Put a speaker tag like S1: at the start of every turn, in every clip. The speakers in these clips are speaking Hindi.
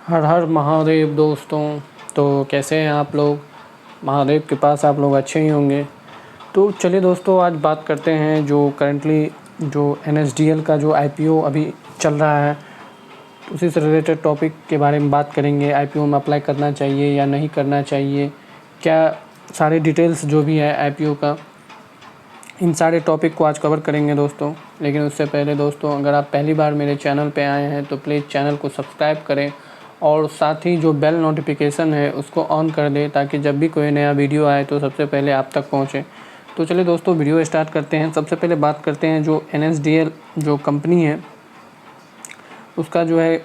S1: हर हर महादेव दोस्तों। तो कैसे हैं आप लोग? महादेव के पास आप लोग अच्छे ही होंगे। तो चलिए दोस्तों, आज बात करते हैं जो करंटली जो NSDL का जो IPO अभी चल रहा है, उसी से रिलेटेड टॉपिक के बारे में बात करेंगे। IPO में अप्लाई करना चाहिए या नहीं करना चाहिए, क्या सारे डिटेल्स जो भी है IPO का, इन सारे टॉपिक को आज कवर करेंगे दोस्तों। लेकिन उससे पहले दोस्तों, अगर आप पहली बार मेरे चैनल पे आए हैं तो प्लीज़ चैनल को सब्सक्राइब करें और साथ ही जो बेल नोटिफिकेशन है उसको ऑन कर दें, ताकि जब भी कोई नया वीडियो आए तो सबसे पहले आप तक पहुंचे। तो चलिए दोस्तों, वीडियो स्टार्ट करते हैं। सबसे पहले बात करते हैं जो NSDL जो कंपनी है उसका जो है,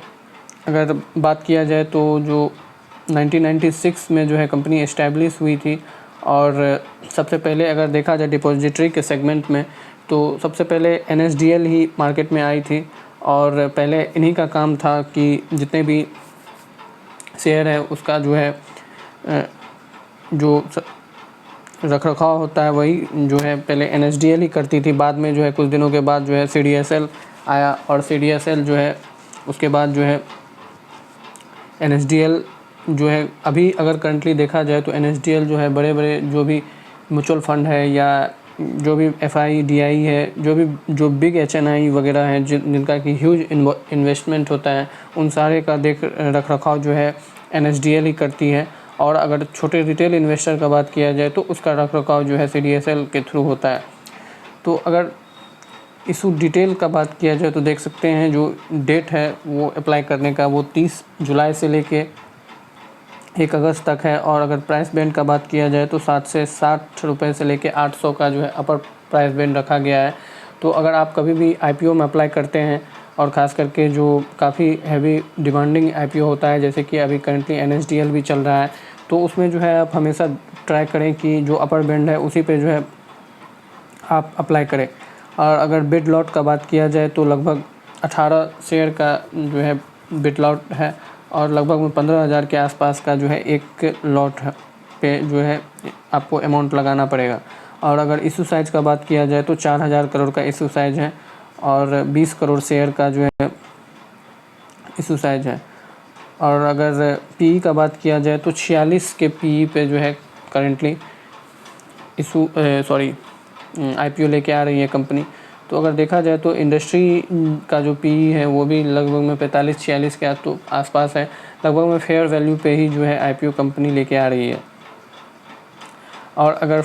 S1: अगर बात किया जाए तो जो 1996 में जो है कंपनी इस्टेब्लिश हुई थी। और सबसे पहले अगर देखा जाए डिपॉजिटरी के सेगमेंट में, तो सबसे पहले NSDL ही मार्केट में आई थी। और पहले इन्हीं का काम था कि जितने भी शेयर है उसका जो है जो रख रखाव होता है वही जो है पहले NSDL ही करती थी। बाद में जो है कुछ दिनों के बाद जो है CDSL आया, और CDSL जो है उसके बाद जो है NSDL जो है अभी अगर करंटली देखा जाए तो NSDL जो है बड़े बड़े जो भी म्यूचुअल फंड है या जो भी FIDI है, जो बिग HNI वगैरह हैं जिनका कि ह्यूज इन्वेस्टमेंट होता है, उन सारे का देख रख रखाव जो है NSDL ही करती है। और अगर छोटे रिटेल इन्वेस्टर का बात किया जाए तो उसका रख रखाव जो है CDSL के थ्रू होता है। तो अगर इस डिटेल का बात किया जाए तो देख सकते हैं जो डेट है वो अप्लाई करने का, वो 30 जुलाई से लेके 1 अगस्त तक है। और अगर प्राइस बैंड का बात किया जाए तो 7 से 60 रुपये से लेके 800 का जो है अपर प्राइस बैंड रखा गया है। तो अगर आप कभी भी IPO में अप्लाई करते हैं, और ख़ास करके जो काफ़ी हैवी डिमांडिंग IPO होता है, जैसे कि अभी करंटली NSDL भी चल रहा है, तो उसमें जो है आप हमेशा ट्राई करें कि जो अपर बैंड है उसी पे जो है आप अप्लाई करें। और अगर बिड लॉट का बात किया जाए तो लगभग 18 शेयर का जो है बिड लॉट है, और लगभग 15,000 के आसपास का जो है एक लॉट पे जो है आपको अमाउंट लगाना पड़ेगा। और अगर इशू साइज़ का बात किया जाए तो 4,000 करोड़ का इशू साइज़ है, और 20 करोड़ शेयर का जो है इशू साइज़ है। और अगर PE का बात किया जाए तो 46 के PE पे जो है करेंटली IPO लेके आ रही है कंपनी। तो अगर देखा जाए तो इंडस्ट्री का जो PE है वो भी लगभग में 45-46 के आसपास है। लगभग में फेयर वैल्यू पे ही जो है IPO कंपनी लेके आ रही है। और अगर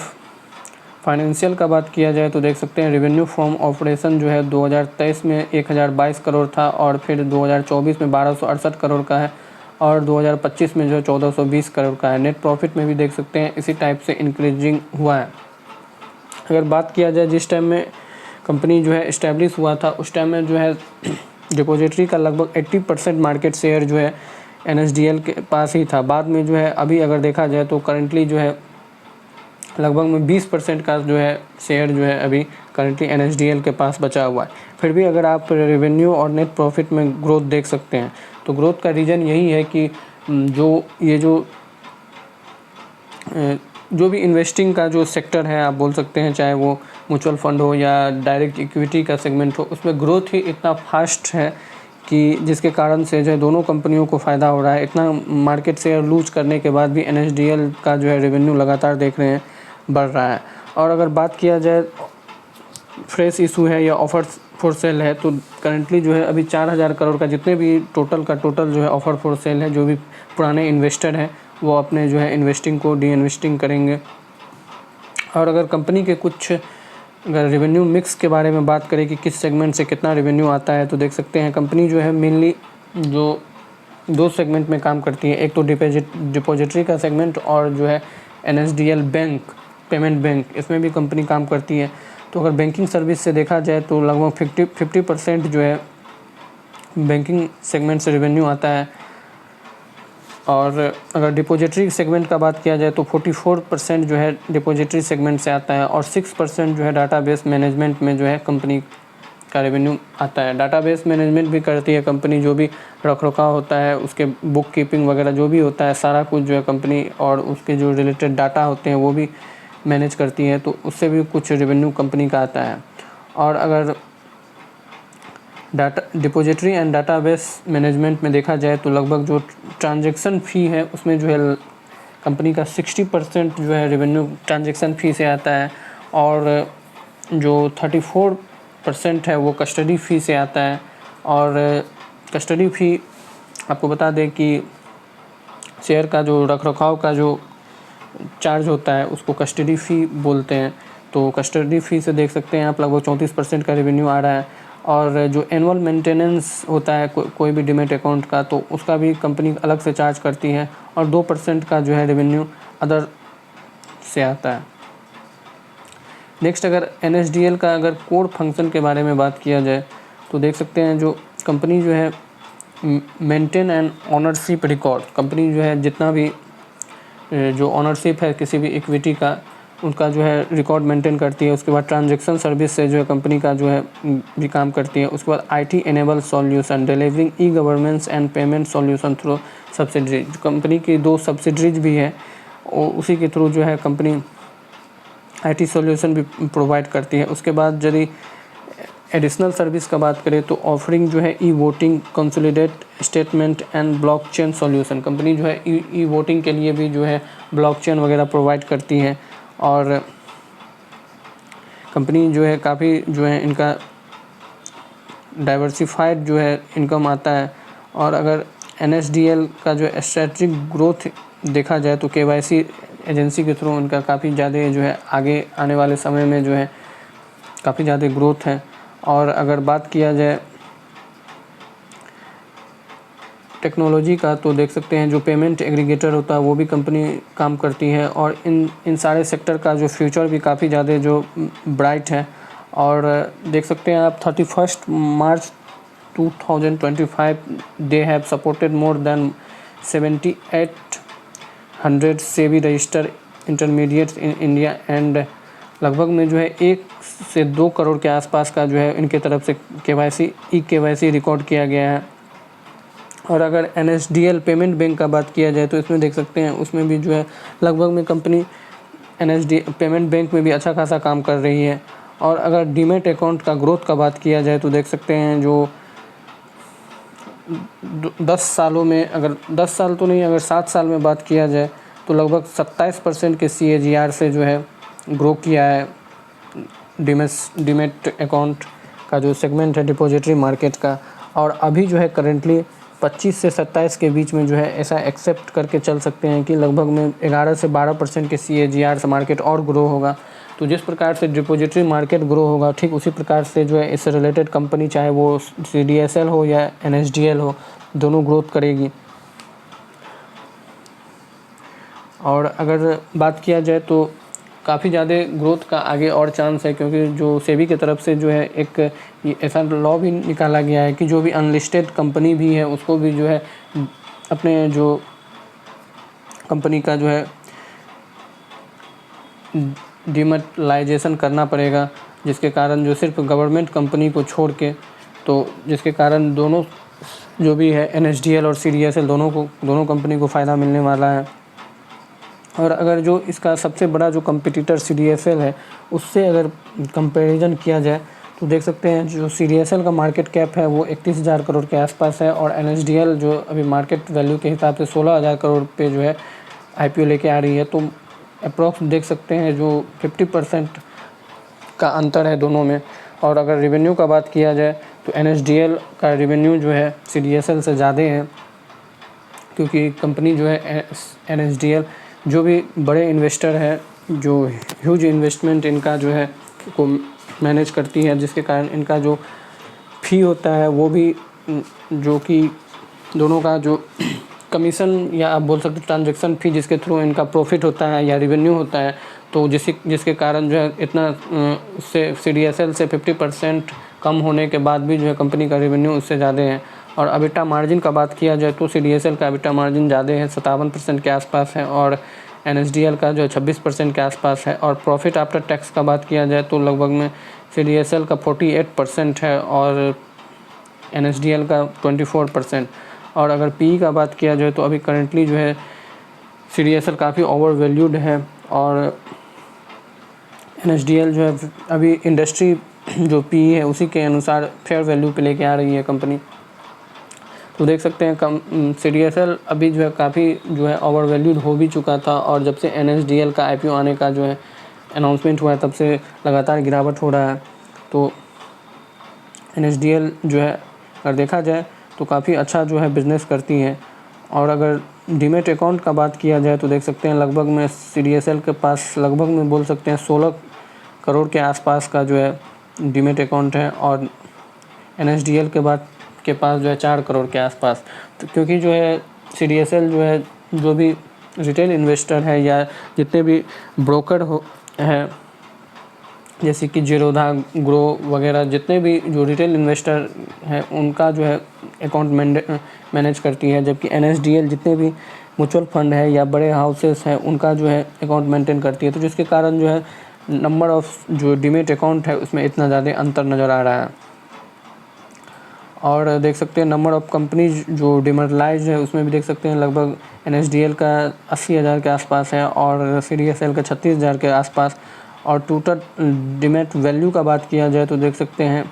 S1: फाइनेंशियल का बात किया जाए तो देख सकते हैं रेवेन्यू फ्रॉम ऑपरेशन जो है 2023 में 1022 करोड़ था, और फिर 2024 में 1268 करोड़ का है, और 2025 में जो है 1420 करोड़ का है। नेट प्रॉफिट में भी देख सकते हैं इसी टाइप से इंक्रीजिंग हुआ है। अगर बात किया जाए जिस टाइम में कंपनी जो है इस्टेब्लिश हुआ था, उस टाइम में जो है डिपॉजिटरी का लगभग 80% मार्केट शेयर जो है NSDL के पास ही था। बाद में जो है अभी अगर देखा जाए तो करंटली जो है लगभग में 20% का जो है शेयर जो है अभी करंटली NSDL के पास बचा हुआ है। फिर भी अगर आप रेवेन्यू और नेट प्रॉफिट में ग्रोथ देख सकते हैं, तो ग्रोथ का रीज़न यही है कि जो भी इन्वेस्टिंग का जो सेक्टर है, आप बोल सकते हैं, चाहे वो म्यूचुअल फंड हो या डायरेक्ट इक्विटी का सेगमेंट हो, उसमें ग्रोथ ही इतना फास्ट है कि जिसके कारण से जो है दोनों कंपनियों को फ़ायदा हो रहा है। इतना मार्केट शेयर लूज करने के बाद भी NSDL का जो है रेवेन्यू लगातार देख रहे हैं बढ़ रहा है। और अगर बात किया जाए फ्रेश इशू है या ऑफर फॉर सेल है, तो करंटली जो है अभी 4,000 करोड़ का जितने भी टोटल जो है ऑफ़र फॉर सेल है, जो भी पुराने इन्वेस्टर हैं वो अपने जो है इन्वेस्टिंग को डी इन्वेस्टिंग करेंगे। और अगर कंपनी के कुछ अगर रेवेन्यू मिक्स के बारे में बात करें कि किस सेगमेंट से कितना रेवेन्यू आता है, तो देख सकते हैं कंपनी जो है मेनली जो 2 सेगमेंट में काम करती है। एक तो डिपॉजिटरी का सेगमेंट, और जो है NSDL बैंक, पेमेंट बैंक, इसमें भी कंपनी काम करती है। तो अगर बैंकिंग सर्विस से देखा जाए तो लगभग 50% जो है बैंकिंग सेगमेंट से रेवेन्यू आता है। और अगर डिपॉजिटरी सेगमेंट का बात किया जाए तो 44% जो है डिपॉजिटरी सेगमेंट से आता है, और 6% जो है डाटाबेस मैनेजमेंट में जो है कंपनी का रेवेन्यू आता है। डाटाबेस मैनेजमेंट भी करती है कंपनी, जो भी रखरखाव होता है उसके बुक कीपिंग वगैरह जो भी होता है, सारा कुछ जो है कंपनी, और उसके जो रिलेटेड डाटा होते हैं वो भी मैनेज करती है, तो उससे भी कुछ रेवेन्यू कंपनी का आता है। और अगर data depository and database management में देखा जाए तो लगभग जो ट्रांजैक्शन फ़ी है उसमें जो है कंपनी का 60% जो है रेवेन्यू ट्रांजैक्शन फ़ी से आता है, और जो 34% है वो कस्टडी फ़ी से आता है। और कस्टडी फ़ी आपको बता दें कि शेयर का जो रखरखाव का जो चार्ज होता है उसको कस्टडी फ़ी बोलते हैं। तो कस्टडी फ़ी से देख सकते हैं आप लगभग 34% का रेवेन्यू आ रहा है। और जो एनुअल मेंटेनेंस होता है कोई भी डीमैट अकाउंट का, तो उसका भी कंपनी अलग से चार्ज करती है, और 2% का जो है रेवेन्यू अदर से आता है। नेक्स्ट, अगर NSDL का अगर कोर फंक्शन के बारे में बात किया जाए तो देख सकते हैं जो कंपनी जो है maintain and ownership record, company जो है जितना भी जो ऑनरशिप है किसी भी इक्विटी का, उनका जो है रिकॉर्ड मेंटेन करती है। उसके बाद ट्रांजैक्शन सर्विस से जो है कंपनी का जो है भी काम करती है। उसके बाद IT enable solution delivering e-governance and payment solution through subsidiary, company की 2 सब्सिडरीज भी है और उसी के थ्रू जो है कंपनी IT सॉल्यूशन भी प्रोवाइड करती है। उसके बाद यदि एडिशनल सर्विस का बात करें तो ऑफरिंग जो है e-voting, consolidate statement and blockchain solution, company जो है ई-वोटिंग के लिए भी जो है ब्लॉकचेन वगैरह प्रोवाइड करती है। और कंपनी जो है काफ़ी जो है इनका डाइवर्सिफाइड जो है इनकम आता है। और अगर NSDL का जो स्ट्रेटजिक ग्रोथ देखा जाए तो KYC एजेंसी के थ्रू उनका काफ़ी ज़्यादा जो है आगे आने वाले समय में जो है काफ़ी ज़्यादा ग्रोथ है। और अगर बात किया जाए टेक्नोलॉजी का तो देख सकते हैं जो पेमेंट एग्रीगेटर होता है वो भी कंपनी काम करती है। और इन सारे सेक्टर का जो फ्यूचर भी काफ़ी ज़्यादा जो ब्राइट है। और देख सकते हैं आप 31 मार्च 2025 they have supported more than 7800 SEBI register intermediates in India and लगभग में जो है 1 से 2 करोड़ के आसपास का जो है इनके तरफ से KYC रिकॉर्ड किया गया है। और अगर NSDL पेमेंट बैंक का बात किया जाए तो इसमें देख सकते हैं उसमें भी जो है लगभग में कंपनी NSDL पेमेंट बैंक में भी अच्छा खासा काम कर रही है। और अगर डीमैट अकाउंट का ग्रोथ का बात किया जाए तो देख सकते हैं जो 10 सालों में, अगर 10 साल तो नहीं, अगर 7 साल में बात किया जाए तो लगभग 27% के CAGR से जो है ग्रो किया है डीमैट अकाउंट का जो सेगमेंट है डिपॉजिटरी मार्केट का। और अभी जो है करेंटली 25 से 27 के बीच में जो है ऐसा एक्सेप्ट करके चल सकते हैं कि लगभग में 11 से 12% के CAGR से मार्केट और ग्रो होगा। तो जिस प्रकार से डिपॉजिटरी मार्केट ग्रो होगा ठीक उसी प्रकार से जो है इससे रिलेटेड कंपनी चाहे वो CDSL हो या NSDL हो, दोनों ग्रोथ करेगी। और अगर बात किया जाए तो काफ़ी ज़्यादा ग्रोथ का आगे और चांस है, क्योंकि जो सेबी की तरफ से जो है एक ऐसा लॉ भी निकाला गया है कि जो भी अनलिस्टेड कंपनी भी है उसको भी जो है अपने जो कंपनी का जो है डिमैटिलाइजेशन करना पड़ेगा, जिसके कारण जो सिर्फ गवर्नमेंट कंपनी को छोड़ के, तो जिसके कारण दोनों जो भी है NSDL और CDSL दोनों कंपनी को फ़ायदा मिलने वाला है। और अगर जो इसका सबसे बड़ा जो कंपटीटर CDSL है उससे अगर कंपैरिजन किया जाए तो देख सकते हैं जो CDSL का मार्केट कैप है वो 31,000 करोड़ के आसपास है। और NSDL जो अभी मार्केट वैल्यू के हिसाब से 16,000 करोड़ पे जो है IPO लेके आ रही है। तो अप्रॉक्स देख सकते हैं जो 50% का अंतर है दोनों में। और अगर रेवेन्यू का बात किया जाए तो NSDL का रेवेन्यू जो है CDSL से ज़्यादा है, क्योंकि कंपनी जो है NSDL जो भी बड़े इन्वेस्टर है जो ह्यूज इन्वेस्टमेंट इनका जो है को मैनेज करती है, जिसके कारण इनका जो फ़ी होता है वो भी जो कि दोनों का जो कमीशन या आप बोल सकते ट्रांजैक्शन फ़ी जिसके थ्रू इनका प्रॉफिट होता है या रेवेन्यू होता है, तो जिसके कारण जो है इतना से CDSL से 50% कम होने के बाद भी जो है कंपनी का रेवेन्यू उससे ज़्यादा है। और EBITDA मार्जिन का बात किया जाए तो CDSL का EBITDA मार्जिन ज़्यादा है, 57% के आसपास है, और NSDL का जो 26% के आसपास है। और प्रॉफिट आफ्टर टैक्स का बात किया जाए तो लगभग में CDSL का 48% है और NSDL का 24%। और अगर PE का बात किया जाए तो अभी करंटली जो है CDSL काफ़ी ओवर वैल्यूड है और NSDL जो है अभी इंडस्ट्री जो पी है उसी के अनुसार फेयर वैल्यू पे लेके आ रही है कंपनी। तो देख सकते हैं CDSL अभी जो है काफ़ी जो है ओवर वैल्यूड हो भी चुका था, और जब से NSDL का IPO आने का जो है अनाउंसमेंट हुआ है तब से लगातार गिरावट हो रहा है। तो NSDL जो है अगर देखा जाए तो काफ़ी अच्छा जो है बिज़नेस करती है। और अगर डीमेट अकाउंट का बात किया जाए तो देख सकते हैं लगभग में CDSL के पास लगभग में बोल सकते हैं 16 करोड़ के आसपास का जो है डीमेट अकाउंट है, और NSDL के पास जो है 4 करोड़ के आसपास। तो क्योंकि जो है CDSL जो है जो भी रिटेल इन्वेस्टर है या जितने भी ब्रोकर हो है, जैसे कि जीरोधा, ग्रो वगैरह, जितने भी जो रिटेल इन्वेस्टर हैं उनका जो है अकाउंट मैनेज करती है, जबकि NSDL जितने भी म्यूचुअल फंड है या बड़े हाउसेस हैं उनका जो है अकाउंट मेंटेन करती है। तो जिसके कारण जो है नंबर ऑफ़ जो डीमेट अकाउंट है उसमें इतना ज़्यादा अंतर नज़र आ रहा है। और देख सकते हैं नंबर ऑफ़ कंपनीज जो डिमोनेटाइज्ड है उसमें भी देख सकते हैं लगभग NSDL का 80,000 के आसपास है और CDSL का 36,000 के आसपास। और टोटल डीमेट वैल्यू का बात किया जाए तो देख सकते हैं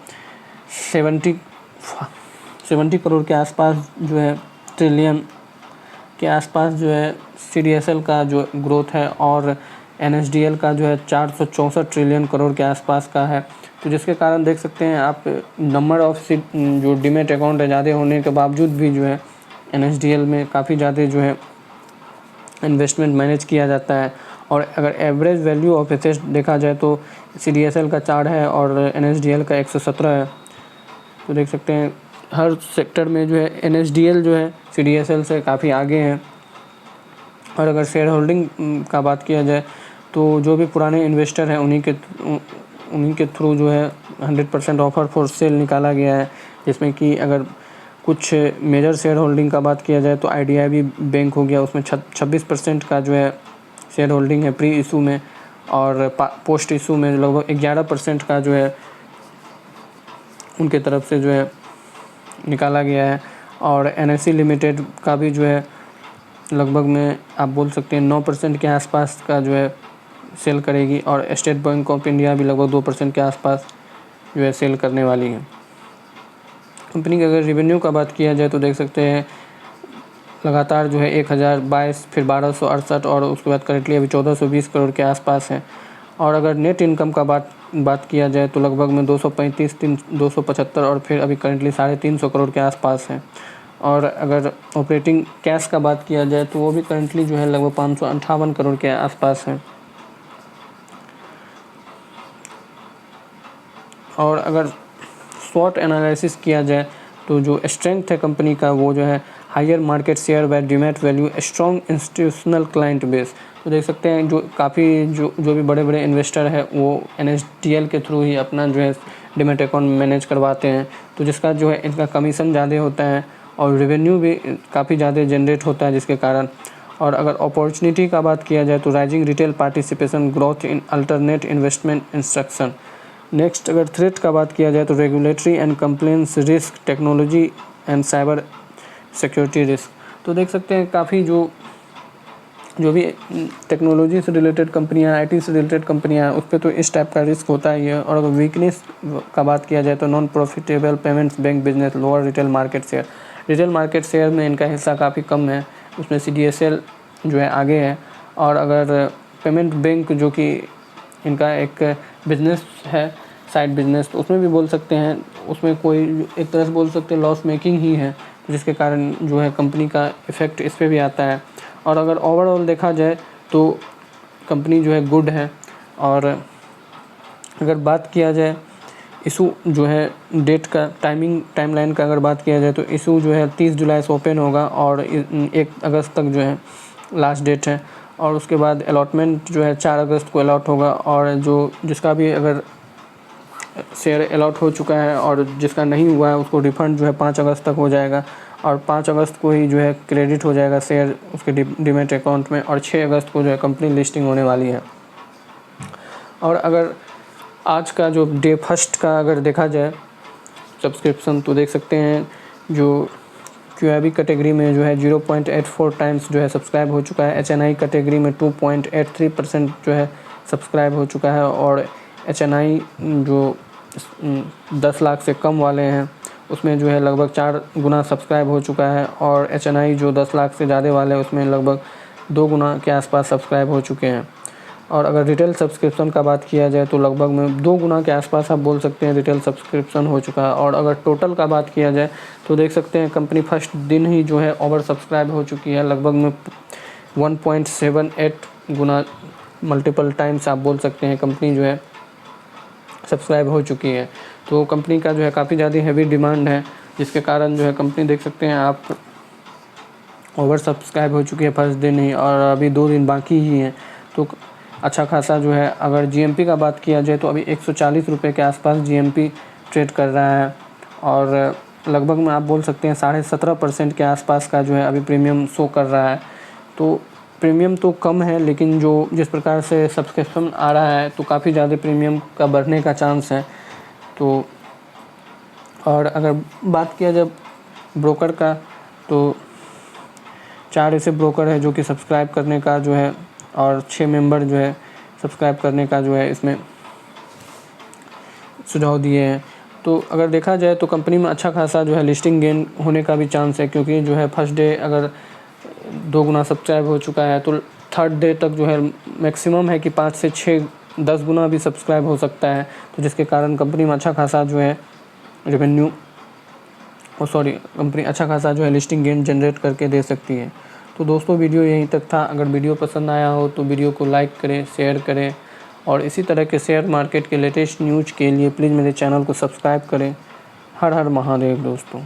S1: 70 करोड़ के आसपास जो है, ट्रिलियन के आसपास जो है CDSL का जो ग्रोथ है, और NSDL का जो है 464 ट्रिलियन करोड़ के आसपास का है। तो जिसके कारण देख सकते हैं आप नंबर ऑफ़ जो डीमेट अकाउंट है ज़्यादा होने के बावजूद भी जो है NSDL में काफ़ी ज़्यादा जो है इन्वेस्टमेंट मैनेज किया जाता है। और अगर एवरेज वैल्यू ऑफ एसेट देखा जाए तो CDSL का 4 है और NSDL का 117 है। तो देख सकते हैं हर सेक्टर में जो है NSDL जो है CDSL से काफ़ी आगे है। और अगर शेयर होल्डिंग का बात किया जाए तो जो भी पुराने इन्वेस्टर हैं उन्हीं के थ्रू जो है 100% ऑफर फॉर सेल निकाला गया है, जिसमें कि अगर कुछ मेजर शेयर होल्डिंग का बात किया जाए तो IDIB बैंक हो गया, उसमें 26% का जो है शेयर होल्डिंग है प्री इशू में, और पोस्ट इशू में लगभग 11% का जो है उनके तरफ से जो है निकाला गया है। और NSE लिमिटेड का भी जो है लगभग में आप बोल सकते हैं 9% के आसपास का जो है सेल करेगी, और स्टेट बैंक ऑफ इंडिया भी लगभग 2% के आसपास जो है सेल करने वाली है। कंपनी के अगर रिवेन्यू का बात किया जाए तो देख सकते हैं लगातार जो है 1022, फिर 1268 और उसके बाद करेंटली अभी 1420 करोड़ के आसपास है। और अगर नेट इनकम का बात किया जाए तो लगभग में 235, 275 और फिर अभी करेंटली 350 करोड़ के आसपास है। और अगर ऑपरेटिंग कैश का बात किया जाए तो वो भी करेंटली जो है लगभग 558 करोड़ के आसपास है। और अगर शॉर्ट एनालिसिस किया जाए तो जो स्ट्रेंथ है कंपनी का वो जो है higher market share by demat value, strong institutional client base. तो देख सकते हैं जो काफ़ी जो भी बड़े बड़े इन्वेस्टर हैं वो NSDL के थ्रू ही अपना जो है डीमेट अकाउंट मैनेज करवाते हैं, तो जिसका जो है इनका कमीशन ज़्यादा होता है और रेवेन्यू भी काफ़ी ज़्यादा जनरेट होता है जिसके कारण। और अगर अपॉर्चुनिटी का बात किया जाए तो rising retail participation, growth in alternate investment instruction. Next अगर थ्रेट का बात किया जाए तो regulatory and compliance risk, technology and cyber security risk. तो देख सकते हैं काफ़ी जो भी टेक्नोलॉजी से रिलेटेड कंपनियां, IT से रिलेटेड कंपनियां, उस पर तो इस टाइप का रिस्क होता ही है। और अगर वीकनेस का बात किया जाए तो non profitable payments bank business, lower retail market share. Retail market share में इनका हिस्सा काफ़ी कम है, उसमें CDSL जो है आगे है। और अगर पेमेंट बैंक जो कि इनका एक बिज़नेस है, साइड बिज़नेस, तो उसमें भी बोल सकते हैं उसमें कोई एक तरह से बोल सकते हैं लॉस मेकिंग ही है, जिसके कारण जो है कंपनी का इफ़ेक्ट इस पे भी आता है। और अगर ओवरऑल देखा जाए तो कंपनी जो है गुड है। और अगर बात किया जाए इशू जो है डेट का, टाइमलाइन का अगर बात किया जाए तो इशू जो है 30 जुलाई से ओपन होगा और 1 अगस्त तक जो है लास्ट डेट है। और उसके बाद अलॉटमेंट जो है 4 अगस्त को अलॉट होगा, और जिसका भी अगर शेयर अलॉट हो चुका है और जिसका नहीं हुआ है उसको रिफ़ंड जो है 5 अगस्त तक हो जाएगा, और 5 अगस्त को ही जो है क्रेडिट हो जाएगा शेयर उसके डीमेट अकाउंट में, और 6 अगस्त को जो है कंपनी लिस्टिंग होने वाली है। और अगर आज का जो डे फर्स्ट का अगर देखा जाए सब्सक्रिप्शन, तो देख सकते हैं जो QIB कैटेगरी में जो है 0.84 टाइम्स जो है सब्सक्राइब हो चुका है। HNI कैटेगरी में 2.83% जो है सब्सक्राइब हो चुका है। और HNI जो 10 लाख से कम वाले हैं उसमें जो है लगभग 4 गुना सब्सक्राइब हो चुका है, और HNI जो 10 लाख से ज़्यादा वाले हैं उसमें लगभग 2 गुना के आसपास सब्सक्राइब हो चुके हैं। और अगर रिटेल सब्सक्रिप्शन का बात किया जाए तो लगभग में 2 गुना के आसपास आप बोल सकते हैं रिटेल सब्सक्रिप्शन हो चुका है। और अगर टोटल का बात किया जाए तो देख सकते हैं कंपनी फर्स्ट दिन ही जो है ओवर सब्सक्राइब हो चुकी है, लगभग में 1.78 गुना मल्टीपल टाइम्स आप बोल सकते हैं कंपनी जो है सब्सक्राइब हो चुकी है। तो कंपनी का जो है काफ़ी ज़्यादा हैवी डिमांड है, जिसके कारण जो है कंपनी देख सकते हैं आप ओवर सब्सक्राइब हो चुकी है फर्स्ट दिन ही, और अभी 2 दिन बाकी ही हैं। तो अच्छा खासा जो है अगर GMP का बात किया जाए तो अभी 140 रुपये के आसपास GMP ट्रेड कर रहा है, और लगभग में आप बोल सकते हैं 17.5% के आसपास का जो है अभी प्रीमियम शो कर रहा है। तो प्रीमियम तो कम है, लेकिन जो जिस प्रकार से सब्सक्रिप्शन आ रहा है तो काफ़ी ज़्यादा प्रीमियम का बढ़ने का चांस है। तो और अगर बात किया जाए ब्रोकर का तो 4 ऐसे ब्रोकर है जो कि सब्सक्राइब करने का जो है, और 6 मेंबर जो है सब्सक्राइब करने का जो है इसमें सुझाव दिए हैं। तो अगर देखा जाए तो कंपनी में अच्छा खासा जो है लिस्टिंग गेन होने का भी चांस है, क्योंकि जो है फर्स्ट डे अगर 2 गुना सब्सक्राइब हो चुका है तो थर्ड डे तक जो है मैक्सिमम है कि 5 से 6-10 गुना भी सब्सक्राइब हो सकता है। तो जिसके कारण कंपनी में अच्छा खासा जो है कंपनी अच्छा खासा जो है लिस्टिंग गेन जनरेट करके दे सकती है। तो दोस्तों वीडियो यहीं तक था। अगर वीडियो पसंद आया हो तो वीडियो को लाइक करें, शेयर करें, और इसी तरह के शेयर मार्केट के लेटेस्ट न्यूज़ के लिए प्लीज़ मेरे चैनल को सब्सक्राइब करें। हर हर महादेव दोस्तों।